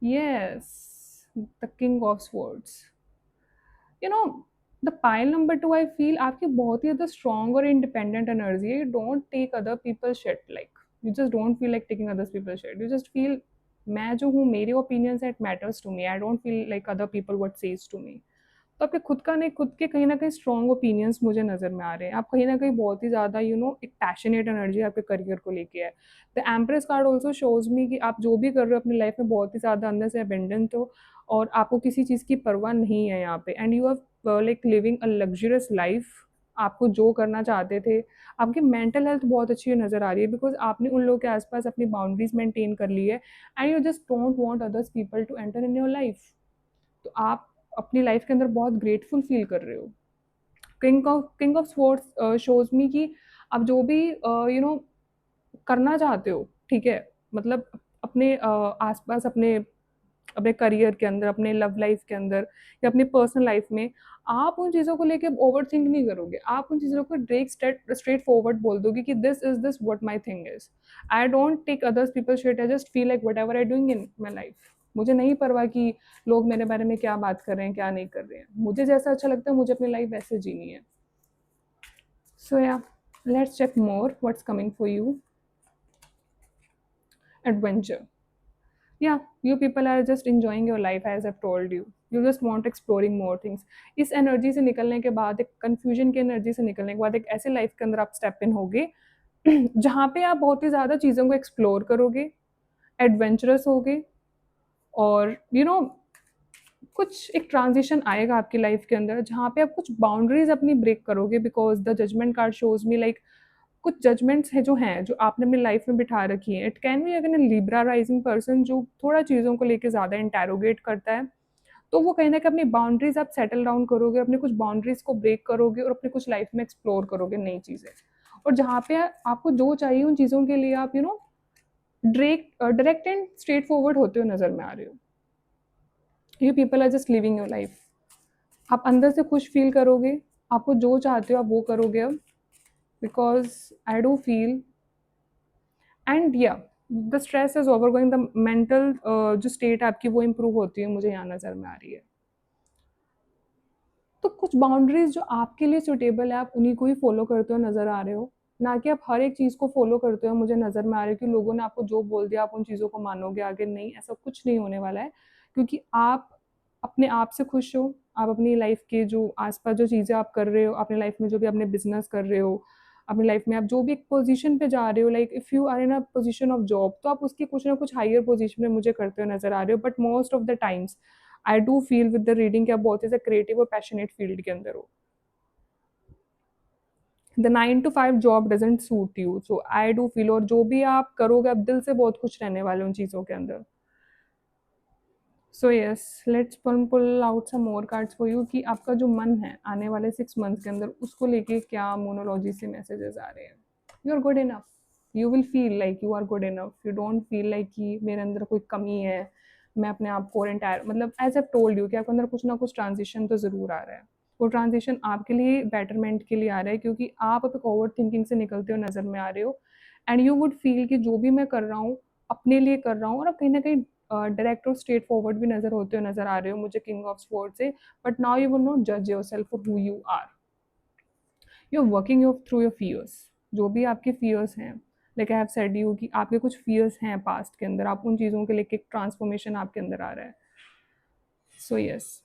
Yes, the king of swords. You know the pile number 2, I feel आपकी बहुत ही ज़्यादा स्ट्रॉन्ग और इंडिपेंडेंट एनर्जी है। You don't take other people shit, like you just don't feel like taking other people shit. You just feel मैं जो हूँ, मेरे opinions it matters to me, I don't feel like other people what says to me. तो आपके खुद का नहीं, खुद के कहीं ना कहीं स्ट्रॉन्ग ओपिनियंस मुझे नज़र में आ रहे हैं। आप कहीं ना कहीं बहुत ही ज़्यादा एक पैशनेट एनर्जी आपके करियर को लेके है। The empress card also shows मी कि आप जो भी कर रहे हो अपनी लाइफ में बहुत ही ज़्यादा अंदर से अबेंडेंट हो, और आपको किसी चीज़ की परवाह नहीं है यहाँ पे, and you are like living a luxurious life. आपको जो करना चाहते थे, आपकी मेंटल हेल्थ बहुत अच्छी नज़र आ रही है, बिकॉज आपने उन लोगों के आसपास अपनी बाउंड्रीज मेंटेन कर ली है, and you just don't want others people to enter in your life. तो आप अपनी लाइफ के अंदर बहुत ग्रेटफुल फील कर रहे हो। किंग ऑफ स्वॉर्ड्स शोज मी कि आप जो भी करना चाहते हो, ठीक है, मतलब अपने आसपास, अपने अपने करियर के अंदर, अपने लव लाइफ के अंदर, या अपनी पर्सनल लाइफ में, आप उन चीज़ों को लेके ओवर थिंक नहीं करोगे। आप उन चीज़ों को डायरेक्ट स्ट्रेट फॉरवर्ड बोल दोगे कि this is this what my thing is. I don't take others people shit, I just feel like what ever I doing in my life. मुझे नहीं परवाह कि लोग मेरे बारे में क्या बात कर रहे हैं, क्या नहीं कर रहे हैं। मुझे जैसा अच्छा लगता है, मुझे अपनी लाइफ वैसे जीनी है। So yeah, let's check more what's coming for you. Adventure. Yeah, you people are just enjoying your life, as I've told you. You just want exploring more things. इस एनर्जी से निकलने के बाद, एक कन्फ्यूजन की energy से निकलने के बाद, एक ऐसे लाइफ के अंदर आप स्टेप इन होगे जहाँ पे आप बहुत ही ज़्यादा चीज़ों को एक्सप्लोर करोगे, एडवेंचरस होगे, और कुछ एक ट्रांजिशन आएगा आपकी लाइफ के अंदर जहाँ पे आप कुछ बाउंड्रीज अपनी ब्रेक करोगे, because the judgement card shows me like कुछ जजमेंट्स है जो हैं, जो आपने अपनी लाइफ में बिठा रखी है। It can be again Libra rising person जो थोड़ा चीज़ों को लेके ज़्यादा इंटेरोगेट करता है। तो वो कहीं ना कहीं अपनी बाउंड्रीज आप सेटल डाउन करोगे, अपनी कुछ बाउंड्रीज को ब्रेक करोगे, और अपनी कुछ लाइफ में एक्सप्लोर करोगे नई चीज़ें। और जहाँ पे आपको जो चाहिए उन चीज़ों के लिए आप डायरेक्ट एंड स्ट्रेट फॉरवर्ड होते हुए नज़र में आ रहे हो। You people are just living your life. आप अंदर से खुश फील करोगे, आपको जो चाहते हो आप वो करोगे अब, because I do feel and yeah the stress is over going, the mental जो स्टेट आपकी वो इम्प्रूव होती है, मुझे यहाँ नज़र में आ रही है। तो कुछ बाउंड्रीज जो आपके लिए सुटेबल है, आप उन्हीं को ही फॉलो करते हो नज़र आ रहे हो, ना कि आप हर एक चीज़ को फॉलो करते हो मुझे नज़र में आ रहा है कि लोगों ने आपको जो बोल दिया आप उन चीज़ों को मानोगे आगे। नहीं, ऐसा कुछ नहीं होने वाला है, क्योंकि आप अपने आप से खुश हो। आप अपनी लाइफ के जो आसपास जो चीज़ें आप कर रहे हो, अपनी लाइफ में जो भी अपने बिजनेस कर रहे हो, अपनी लाइफ में आप जो भी एक पोजीशन पे जा रहे हो, like if you are in a position of job, तो आप उसकी कुछ ना कुछ हायर पोजीशन में मुझे करते हुए नज़र आ रहे हो। But most of the times I do feel with the reading कि आप बहुत ही क्रिएटिव और पैशनेट फील्ड के अंदर हो। The 9 to 5 job doesn't suit you, so I do feel, और जो भी आप करोगे आप दिल से बहुत खुश रहने वाले उन चीज़ों के अंदर। So yes, let's pull out some more cards for you कि आपका जो मन है आने वाले 6 मंथ्स के अंदर उसको लेके क्या मोनोलॉजी से मैसेजेस आ रहे हैं। You are good enough, you will feel like you are good enough, you don't feel like कि मेरे अंदर कोई कमी है, मैं अपने आप को और एंटायर, मतलब एज आई टोल्ड यू कि आपके अंदर कुछ ना कुछ ट्रांजिशन तो ज़रूर आ रहा है। वो ट्रांजिशन आपके लिए बेटरमेंट के लिए आ रहा है, क्योंकि आप अब एक ओवर थिंकिंग से निकलते हो नज़र में आ रहे हो। एंड यू वुड फील कि जो भी मैं कर रहा हूँ अपने लिए कर रहा हूँ, और अब कहीं ना कहीं डायरेक्ट और स्ट्रेट फॉरवर्ड भी नज़र होते हुए नज़र आ रहे हो मुझे किंग ऑफ स्वॉर्ड से। But now you will not जज your self for who you are, you are working your through your fears. जो भी आपके फियर्स हैं, like I have said you कि आपके कुछ फियर्स हैं पास्ट के अंदर, आप उन चीज़ों के लेके एक ट्रांसफॉर्मेशन आपके अंदर आ रहा है। So yes,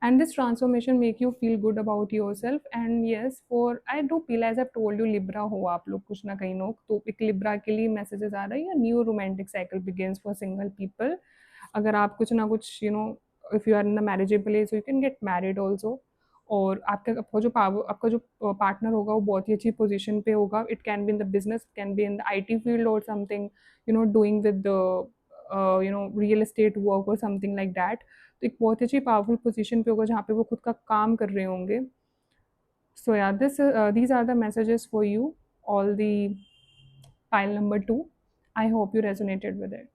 and this transformation make you feel good about yourself। and yes, for I do feel as I've told you, libra हो आप लोग कुछ ना कहीं लोग, तो एक libra के लिए मैसेजेस आ रहा है, yeah new romantic cycle begins for single people. अगर आप कुछ ना कुछ if you are in the marriageable age, you can get married also. और आपका जो पावर, आपका जो पार्टनर होगा वो बहुत ही अच्छी पोजीशन पे होगा। It can be in the business, it can be in the IT field और something doing with the real estate work और समथिंग लाइक दैट। तो एक बहुत अच्छी पावरफुल पोजीशन पे होगा जहाँ पे वो खुद का काम कर रहे होंगे। So yeah this these are the messages for you, all the pile number 2। I hope you resonated with it.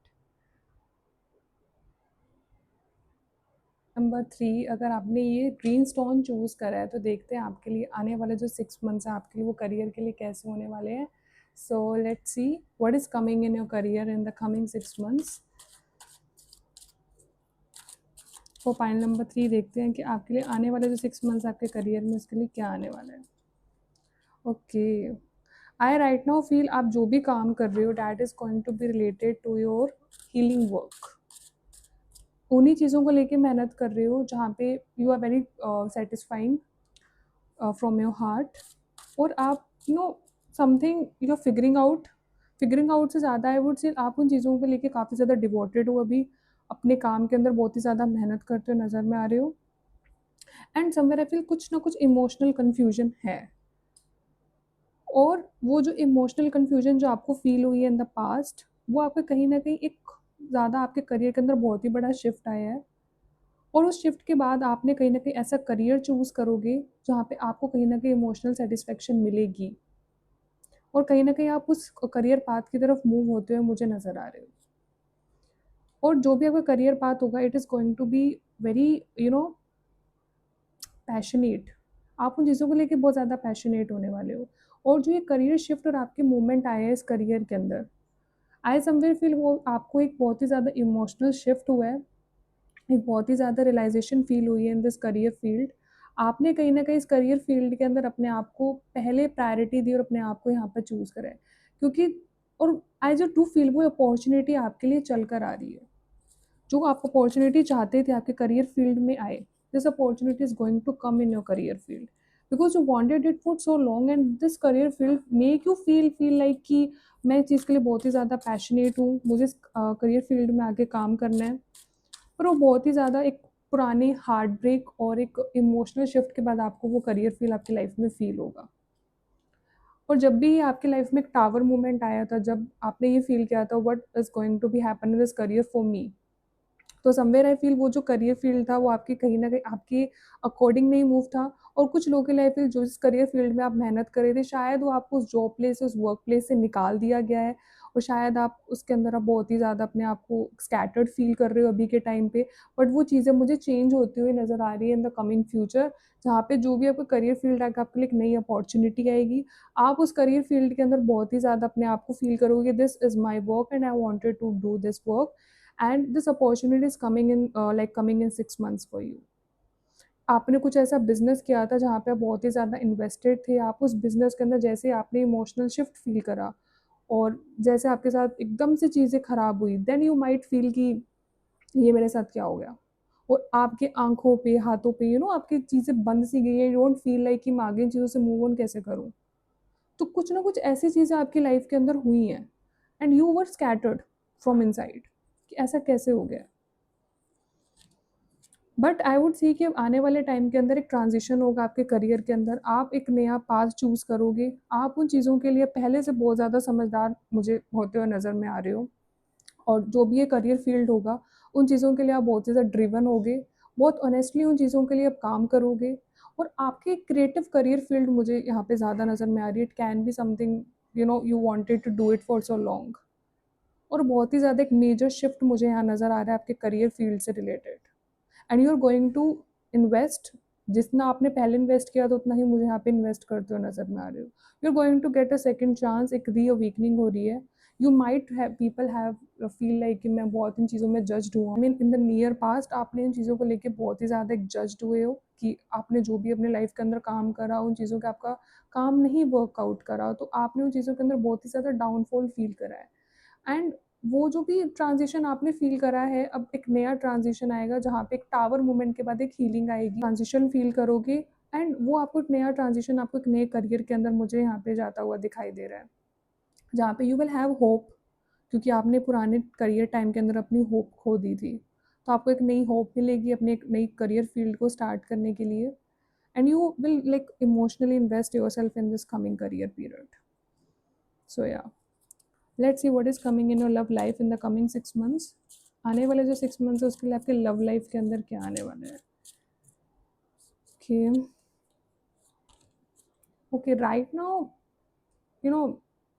Number 3, अगर आपने ये ग्रीन स्टोन चूज़ करा है तो देखते हैं आपके लिए आने वाले जो 6 मंथ्स हैं आपके लिए वो करियर के लिए कैसे होने वाले हैं। So let's see what is coming in your career in the coming 6 months. For pile number 3 देखते हैं कि आपके लिए आने वाले जो 6 मंथ्स आपके करियर में उसके लिए क्या आने वाला है। Okay, I right now feel आप जो भी काम कर रहे हो that is going to be related to your healing work. उन्हीं चीज़ों को लेके मेहनत कर रहे हो जहाँ पे you are very satisfying from your heart. और आप something you are figuring out से ज़्यादा आई वुड से आप उन चीज़ों को लेके काफ़ी ज़्यादा डिवोटेड हो अभी, अपने काम के अंदर बहुत ही ज़्यादा मेहनत करते हुए नज़र में आ रहे हो। एंड समवेयर आई फील कुछ ना कुछ इमोशनल कन्फ्यूजन है, और वो जो इमोशनल कन्फ्यूजन जो आपको फील हुई है इन द पास्ट, वो आपके कहीं ना कहीं एक ज़्यादा आपके करियर के अंदर बहुत ही बड़ा शिफ्ट आया है। और उस शिफ्ट के बाद आपने कहीं ना कहीं ऐसा करियर चूज़ करोगे जहाँ पे आपको कहीं ना कहीं इमोशनल सेटिस्फेक्शन मिलेगी, और कहीं ना कहीं आप उस करियर पाथ की तरफ मूव होते हुए मुझे नज़र आ रहे हो। और जो भी आपका करियर पाथ होगा it is going to be very passionate. आप उन चीज़ों को लेके बहुत ज़्यादा पैशनेट होने वाले हो। और जो ये करियर शिफ्ट और आपके मूवमेंट आए हैं इस करियर के अंदर, आई समवेयर फील वो आपको एक बहुत ही ज़्यादा इमोशनल शिफ्ट हुआ है, एक बहुत ही ज़्यादा रियलाइजेशन फील हुई है इन दिस करियर फील्ड। आपने कहीं ना कहीं इस करियर फील्ड के अंदर अपने आप को पहले प्रायोरिटी दी और अपने आप को यहाँ पर चूज़ करा है, क्योंकि और आई जो टू फील वो अपॉर्चुनिटी आपके लिए चल कर आ रही है। जो आप अपॉर्चुनिटी चाहते थे आपके करियर फील्ड में आए, this opportunity is going to come in your career field, because you wanted it for so long, and this career field make you feel like कि मैं इस चीज़ के लिए बहुत ही ज़्यादा पैशनेट हूँ, मुझे इस करियर फील्ड में आगे काम करना है। पर वो बहुत ही ज़्यादा एक पुराने हार्ट ब्रेक और एक इमोशनल शिफ्ट के बाद आपको वो करियर फील आपकी लाइफ में फील होगा। और जब भी आपकी लाइफ में एक टावर मोमेंट आया था, जब आपने ये फील किया था what is going to be happen in this career for me, तो समवेयर आई फील वो जो करियर फील्ड था वो आपकी कहीं न कहीं आपके अकॉर्डिंग नहीं मूव था। और कुछ लोगों के लिए आई फील जो इस करियर फील्ड में आप मेहनत कर रहे थे शायद वो आपको उस जॉब प्लेस, उस वर्क प्लेस से निकाल दिया गया है, और शायद आप उसके अंदर आप बहुत ही ज़्यादा अपने आप को स्कैटर्ड फ़ील कर रहे हो अभी के टाइम पे, बट वो चीज़ें मुझे चेंज होती हुई नज़र आ रही है इन द कमिंग फ्यूचर, जहाँ पे जो भी आपका करियर फ़ील्ड आएगा, आपके लिए एक नई अपॉर्च्युनिटी आएगी। आप उस करियर फ़ील्ड के अंदर बहुत ही ज़्यादा अपने आप को फ़ील करोगे, this is my work and I wanted to do this work and this opportunity is coming in like coming in 6 months for you. आपने कुछ ऐसा बिज़नेस किया था जहाँ पे आप बहुत ही ज़्यादा इन्वेस्टेड थे, आप उस बिज़नेस के अंदर जैसे ही आपने इमोशनल शिफ्ट फ़ील करा और जैसे आपके साथ एकदम से चीज़ें ख़राब हुई, देन यू माइट फ़ील कि ये मेरे साथ क्या हो गया? और आपके आँखों पे, हाथों पे आपकी चीज़ें बंद सी गई हैं, यू डोंट फ़ील लाइक कि मैं आगे इन चीज़ों से मूव ऑन कैसे करूँ? तो कुछ ना कुछ ऐसी चीज़ें आपकी लाइफ़ के अंदर हुई हैं and you were scattered from inside कि ऐसा कैसे हो गया? बट आई वुड से कि अब आने वाले टाइम के अंदर एक ट्रांजिशन होगा आपके करियर के अंदर, आप एक नया पाथ चूज़ करोगे, आप उन चीज़ों के लिए पहले से बहुत ज़्यादा समझदार मुझे होते हुए नज़र में आ रहे हो। और जो भी ये करियर फील्ड होगा, उन चीज़ों के लिए आप बहुत ज़्यादा ड्रिवन होगे, बहुत ऑनेस्टली उन चीज़ों के लिए आप काम करोगे और आपकी क्रिएटिव करियर फील्ड मुझे यहाँ पे ज़्यादा नज़र में आ रही है। It can be something you wanted to do it for so long, और बहुत ही ज़्यादा एक मेजर शिफ्ट मुझे यहाँ नज़र आ रहा है आपके करियर फील्ड से related and you are going to invest, जितना आपने पहले इन्वेस्ट किया था उतना ही मुझे यहाँ पे इन्वेस्ट करते हुए नज़र में आ रहे हो। You are going to get a second chance, एक रीअवेकनिंग हो रही है। You might have people have feel like कि मैं बहुत इन चीज़ों में जज्ड हुआ, I mean in the near past आपने इन चीज़ों को लेके बहुत ही ज़्यादा एक जज्ड हुए हो कि आपने जो भी अपने लाइफ के अंदर काम करा उन चीज़ों का आपका काम नहीं वर्कआउट करा, तो आपने उन चीज़ों के अंदर बहुत ही ज़्यादा डाउनफॉल फील करा है। एंड वो जो भी ट्रांजिशन आपने फ़ील करा है, अब एक नया ट्रांजिशन आएगा जहाँ पे एक टावर मूवमेंट के बाद एक हीलिंग आएगी, ट्रांजिशन फ़ील करोगे एंड वो आपको एक नया ट्रांजिशन आपको एक नए करियर के अंदर मुझे यहाँ पे जाता हुआ दिखाई दे रहा है, जहाँ पे यू विल हैव होप, क्योंकि आपने पुराने करियर टाइम के अंदर अपनी होप खो दी थी। तो आपको एक नई होप मिलेगी अपने एक नई करियर फ़ील्ड को स्टार्ट करने के लिए and you will like emotionally invest yourself in this coming career period. So yeah, let's see what is coming in your love life in the coming 6 months. आने वाले जो 6 मंथ्स है उसके लिए आपके लव लाइफ के अंदर क्या आने वाला है? Okay, okay right now you know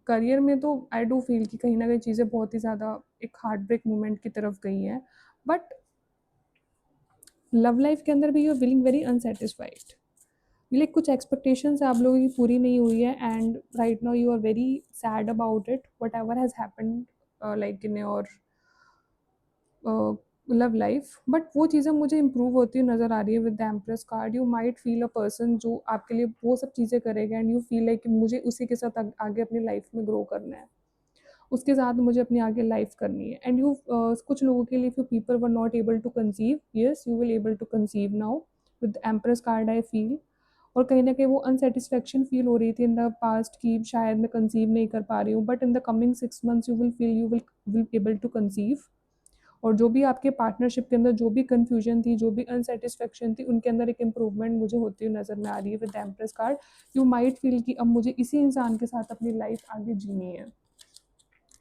career में तो आई डू फील कि कहीं न कहीं चीज़ें बहुत ही ज़्यादा एक हार्ट ब्रेक मोमेंट की तरफ गई हैं। बट लव लाइफ के अंदर भी you are feeling very unsatisfied. Like कुछ एक्सपेक्टेशंस आप लोगों की पूरी नहीं हुई है and right now you are very sad about it, whatever has happened like in your love life, but वो चीज़ें मुझे इम्प्रूव होती हुई नज़र आ रही है with the empress card. You might feel a person जो आपके लिए वो सब चीज़ें करेगा एंड यू फील लाइक कि मुझे उसी के साथ आगे अपनी लाइफ में ग्रो करना है, उसके साथ मुझे अपनी आगे लाइफ करनी है एंड यू कुछ लोगों के लिए if you people were not able to conceive, yes you will able to conceive now with empress card I feel. और कहीं ना कहीं वो अनसेटिस्फैक्शन फील हो रही थी इन द पास्ट कि शायद मैं कंसीव नहीं कर पा रही हूँ, but in the coming 6 months you will feel you will able to conceive. और जो भी आपके पार्टनरशिप के अंदर जो भी कन्फ्यूजन थी, जो भी अनसेटिस्फेक्शन थी, उनके अंदर एक इम्प्रूवमेंट मुझे होती हुई नज़र में आ रही है with empress card. You might feel कि अब मुझे इसी इंसान के साथ अपनी लाइफ आगे जीनी है।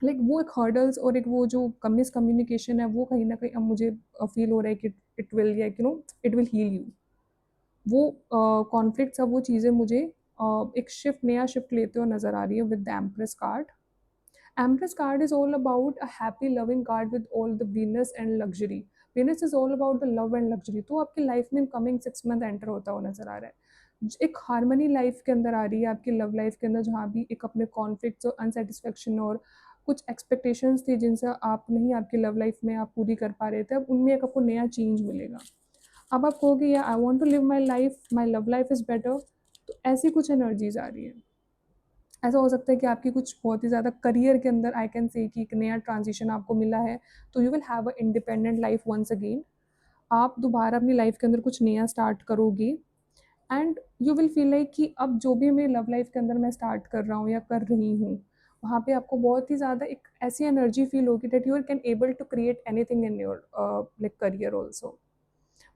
लाइक वो एक हर्डल्स और एक वो जो मिसकम्युनिकेशन है वो कहीं ना कहीं अब मुझे फील हो रहा है कि it will it will heal you. वो कॉन्फ्लिक्ट्स, अब वो चीज़ें मुझे एक शिफ्ट नया शिफ्ट लेते हुए नज़र आ रही है with the empress card. Empress card is all about a happy, loving card with all the Venus and luxury. Venus is all about the love and luxury. तो आपकी लाइफ में कमिंग 6 मंथ एंटर होता हुआ नजर आ रहा है। एक harmony life के अंदर आ रही है आपकी लव लाइफ के अंदर, जहाँ भी एक अपने कॉन्फ्लिक्ट्स और अनसेटिस्फेक्शन और कुछ एक्सपेक्टेशंस थी जिनसे आप नहीं आपकी लव लाइफ में आप पूरी कर पा रहे थे, अब उनमें एक आपको नया चेंज मिलेगा। अब आप कहोगे या I want to live my life, my love life is better, तो ऐसी कुछ एनर्जीज आ रही है। ऐसा हो सकता है कि आपकी कुछ बहुत ही ज़्यादा करियर के अंदर आई कैन से कि एक नया ट्रांजिशन आपको मिला है, तो you will have a independent life once again. आप दोबारा अपनी लाइफ के अंदर कुछ नया स्टार्ट करोगे and you will feel like कि अब जो भी मेरी लव लाइफ के अंदर मैं स्टार्ट कर रहा हूँ या कर रही हूँ, वहाँ पे आपको बहुत ही ज़्यादा एक ऐसी एनर्जी फील होगी that you can able to create anything in your like career also.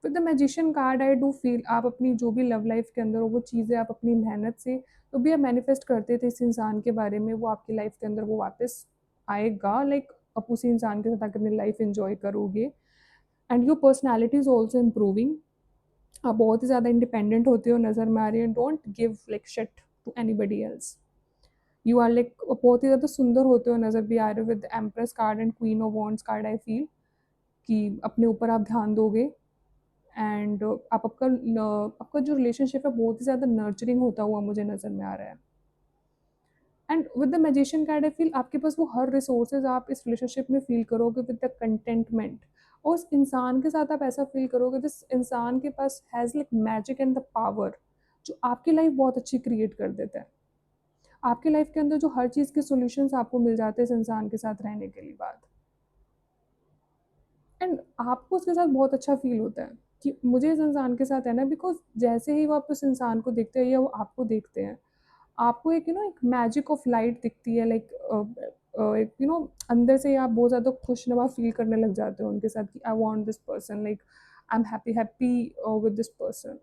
With the magician card I do feel आप अपनी जो भी लव लाइफ के अंदर हो वो चीज़ें आप अपनी मेहनत से तो भी आप मैनिफेस्ट करते थे इस इंसान के बारे में, वो आपकी लाइफ के अंदर वो वापस आएगा। लाइक आप उसी इंसान के साथ आकर अपनी लाइफ एंजॉय करोगे and your personality is also improving. आप बहुत ही ज़्यादा इंडिपेंडेंट होते हो नज़र में आ रही है, don't give like shit to anybody else. You are like बहुत ही ज़्यादा सुंदर होते हो नज़र भी आ रहे हो with empress card and queen of wands card. I feel कि अपने ऊपर आप ध्यान दोगे एंड आपका जो रिलेशनशिप है बहुत ही ज़्यादा नर्चरिंग होता हुआ मुझे नज़र में आ रहा है। And with the magician card I feel आपके पास वो हर रिसोर्सेज आप इस रिलेशनशिप में फील करोगे विद द कंटेंटमेंट। और उस इंसान के साथ आप ऐसा फील करोगे जिस इंसान के पास has like magic and the power, जो आपकी लाइफ बहुत अच्छी क्रिएट कर देता है। आपकी लाइफ के अंदर जो हर चीज़ के सॉल्यूशंस आपको मिल जाते हैं इस इंसान के साथ रहने के लिए बाद। एंड आपको उसके साथ बहुत अच्छा फील होता है कि मुझे इस इंसान के साथ है ना, बिकॉज जैसे ही वो आप उस इंसान को देखते हैं या वो आपको देखते हैं, आपको एक एक मैजिक ऑफ लाइट दिखती है, लाइक एक अंदर से आप बहुत ज़्यादा खुशनुमा फील करने लग जाते हो उनके साथ कि I want this person, like I am happy happy with this person.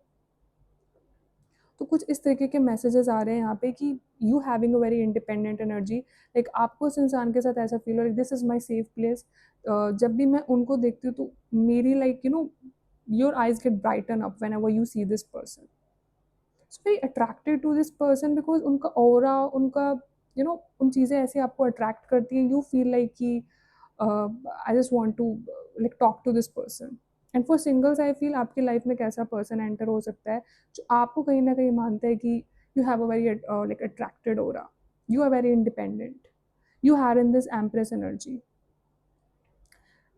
तो कुछ इस तरीके के मैसेजेस आ रहे हैं यहाँ पे कि you having a very independent energy, like आपको उस इंसान के साथ ऐसा फील हो, this is my safe place. जब भी मैं उनको देखती हूँ तो मेरी like your eyes get brighten up whenever you see this person. It's very attracted to this person because उनका ऑरा, उनका उन चीज़ें ऐसे आपको अट्रैक्ट करती हैं, यू फील लाइक कि I just want to like talk to this person. And for singles I feel आपकी लाइफ में कैसा पर्सन एंटर हो सकता है जो आपको कहीं ना कहीं मानता है कि you have a very like attracted aura, you are very independent, you are in this empress energy.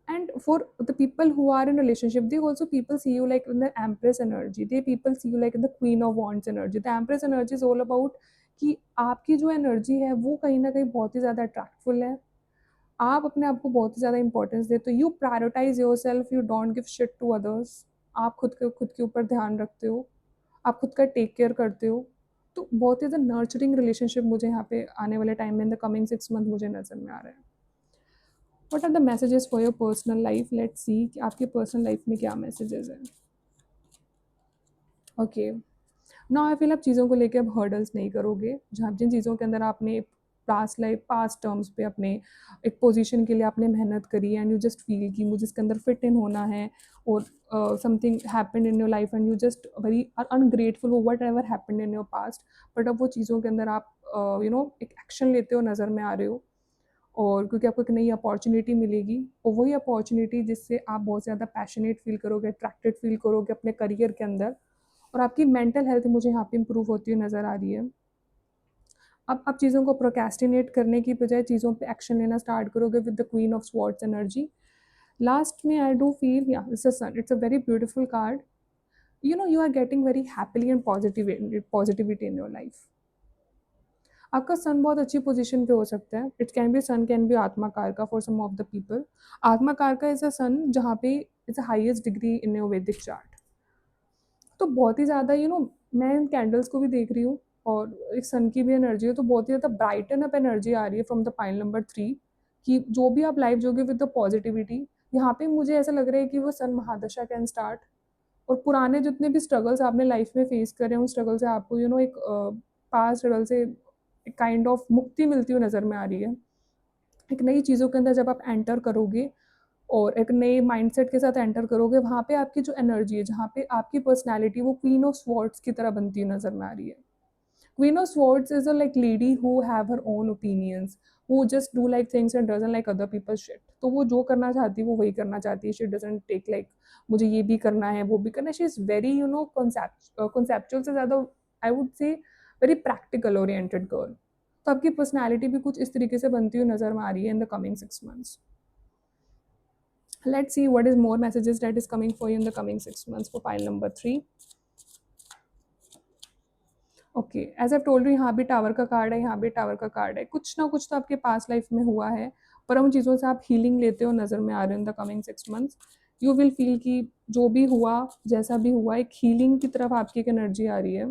And for the people who are in relationship, they also people see you like in the empress energy, they people see you like in the queen of wands energy. The empress energy is all about कि आपकी जो energy है वो कहीं ना कहीं बहुत ही ज़्यादा अट्रैक्टफुल है, आप अपने आप को बहुत ही ज़्यादा इंपॉर्टेंस देते हो, you prioritize yourself, you don't give shit to others. आप खुद के ऊपर ध्यान रखते हो, आप खुद का टेक केयर करते हो। तो बहुत ही ज़्यादा नर्चरिंग रिलेशनशिप मुझे यहाँ पे आने वाले टाइम में इन द कमिंग 6 मंथ मुझे नज़र में आ रहा है। What are the messages for your personal life, let's see कि आपकी पर्सनल लाइफ में क्या मैसेजेस हैं। ओके, ना आई फील आप चीज़ों को लेके अब हर्डल्स नहीं करोगे, जहाँ जिन चीज़ों के अंदर आपने पास्ट टर्म्स पे अपने एक पोजीशन के लिए आपने मेहनत करी एंड यू जस्ट फील कि मुझे इसके अंदर फिट इन होना है, और something happened in your life and you just very ungrateful for what ever happened in your past. But अब वो चीज़ों के अंदर आप एक एक्शन लेते हो, नज़र में आ रहे हो, और क्योंकि आपको एक नई अपॉर्चुनिटी मिलेगी, और वही अपॉर्चुनिटी जिससे आप बहुत ज़्यादा पैशनेट फील करोगे, अट्रैक्टेड फील करोगे अपने करियर के अंदर, और आपकी मेंटल हेल्थ मुझे यहाँ पे इम्प्रूव होती हुई नज़र आ रही है। अब आप चीज़ों को प्रोक्रेस्टिनेट करने की बजाय चीज़ों पे एक्शन लेना स्टार्ट करोगे with the queen of swords energy. Last में आई डू फील या it's a sun, it's a very beautiful card. You are getting very happily and positivity in your life. आपका सन बहुत अच्छी position पे हो सकता है, it can be sun, can be आत्मा कारका for some of the people. आत्मा कारका इज अ सन जहाँ पे it's a highest degree in your वैदिक चार्ट। तो बहुत ही ज़्यादा मैं इन कैंडल्स को भी देख रही हूँ, और एक सन की भी एनर्जी है, तो बहुत ही ज़्यादा ब्राइटन अप एनर्जी आ रही है फ्रॉम द पाइल नंबर 3, कि जो भी आप लाइफ जोगे विद द पॉजिटिविटी। यहाँ पे मुझे ऐसा लग रहा है कि वो सन महादशा कैन स्टार्ट, और पुराने जितने भी स्ट्रगल्स आपने लाइफ में फेस करे हैं उन स्ट्रगल से आपको एक पास स्ट्रगल से एक काइंड ऑफ मुक्ति मिलती हुई नज़र में आ रही है। एक नई चीज़ों के अंदर जब आप एंटर करोगे और एक नए माइंडसेट के साथ एंटर करोगे, वहाँ पे आपकी जो एनर्जी है, जहाँ पे आपकी पर्सनैलिटी वो क्वीन ऑफ स्वॉर्ड्स की तरह बनती हुई नज़र में आ रही है। Queen of Swords is a like lady who have her own opinions, who just do like things and doesn't like other people's shit. तो वो जो करना चाहती है वो वही करना चाहती है। She doesn't take like मुझे ये भी करना है वो भी करना है। She is very conceptual से ज़्यादा I would say very practical oriented girl. तो आपकी पर्सनैलिटी भी कुछ इस तरीके से बनती हुई नज़र में आ रही है in the coming 6 months. Let's see what is more messages that is coming for you in the coming 6 months for pile number 3. Okay, as I told you, यहाँ भी टावर का कार्ड है, यहाँ भी टावर का कार्ड है। कुछ ना कुछ तो आपके पास लाइफ में हुआ है, पर उन चीज़ों से आप हीलिंग लेते हो नज़र में आ रहे हो इन the coming 6 months. You will feel कि जो भी हुआ, जैसा भी हुआ, एक हीलिंग की तरफ आपकी एक एनर्जी आ रही है।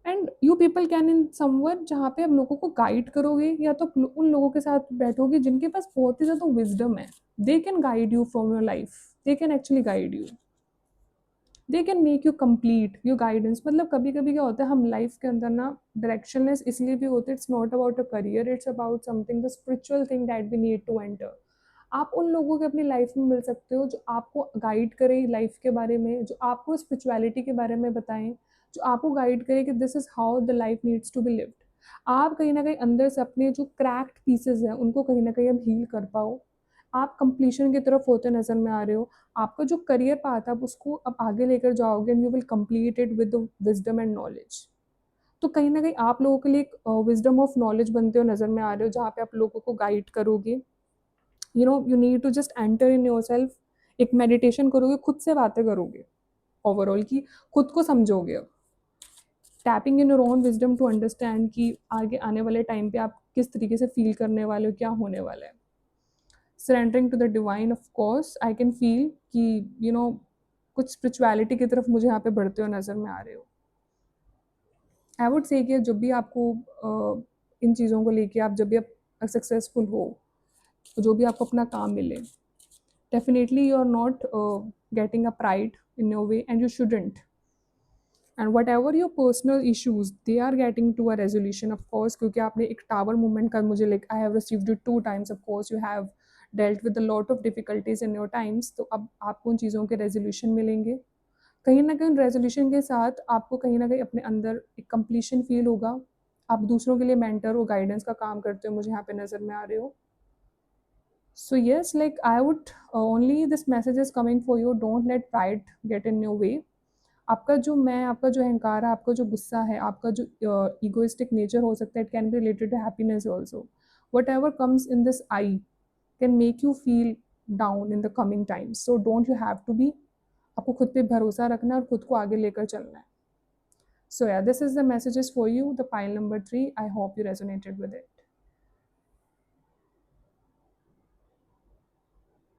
And you people can in someone, जहाँ पे आप लोगों को गाइड करोगे, या तो उन लोगों के साथ बैठोगे जिनके पास बहुत ही ज़्यादा विजडम है। They can guide you from your life, they can actually guide you, they can make you complete your guidance. मतलब कभी कभी क्या होता है, हम लाइफ के अंदर ना डायरेक्शनलेस इसलिए भी होते, it's not about a career, it's about something the spiritual thing that we need to enter. आप उन लोगों के अपनी लाइफ में मिल सकते हो जो आपको गाइड करें लाइफ के बारे में, जो आपको स्पिरिचुअलिटी के बारे में बताएं, जो आपको गाइड करे कि this is how the life needs to be lived. आप कहीं न कहीं अंदर से अपने जो क्रैक्ड पीसेज़ हैं, उनको कहीं न कहीं अब हील कर पाओ। आप कंप्लीशन की तरफ होते नज़र में आ रहे हो। आपका जो करियर पाथ है, आप उसको अब आगे लेकर जाओगे and you will complete it with the wisdom and knowledge. तो कहीं न कहीं आप लोगों के लिए एक विज़डम ऑफ नॉलेज बनते हुए नज़र में आ रहे हो, जहाँ पे आप लोगों को गाइड करोगे। You need to just enter in yourself, एक मेडिटेशन करोगे, खुद से बातें करोगे ओवरऑल कि खुद को समझोगे अब। Tapping in your own wisdom to understand कि आगे आने वाले टाइम पे आप किस तरीके से फ़ील करने वाले हो, क्या होने वाला है। Surrendering to the divine, of course I can feel कि कुछ स्पिरिचुअलिटी की तरफ मुझे यहाँ पे बढ़ते हुए नज़र में आ रहे हो। आई वुड से कि जब भी आपको इन चीज़ों को लेके जब भी आप सक्सेसफुल हो, जो भी आपको अपना काम मिले, definitely you are not getting a pride in your way and you shouldn't. And whatever your personal issues they are getting to a resolution, of course, क्योंकि आपने एक टावर मूवमेंट का मुझे like I have received it 2 times, of course you have dealt with a lot of difficulties in your times. तो अब आपको उन चीज़ों के रेजोल्यूशन मिलेंगे। कहीं ना कहीं रेजोल्यूशन के साथ आपको कहीं ना कहीं अपने अंदर एक कंप्लीशन फील होगा। आप दूसरों के लिए मेंटर और गाइडेंस का काम करते हो, मुझे यहाँ पे नज़र में आ रहे हो। So yes, like I would only this message is coming for you, don't late pride get in your वे। आपका जो मैं, आपका जो अहंकार है, आपका जो गुस्सा है, आपका जो इगोइस्टिक नेचर हो सकता है, it can be related to happiness also. Whatever comes in this I can make you feel down in the coming times, so don't you have to be. आपको खुद पे भरोसा रखना है और खुद को आगे लेकर चलना है। So yeah, this is the messages for you, the pile number 3. I hope you resonated with it.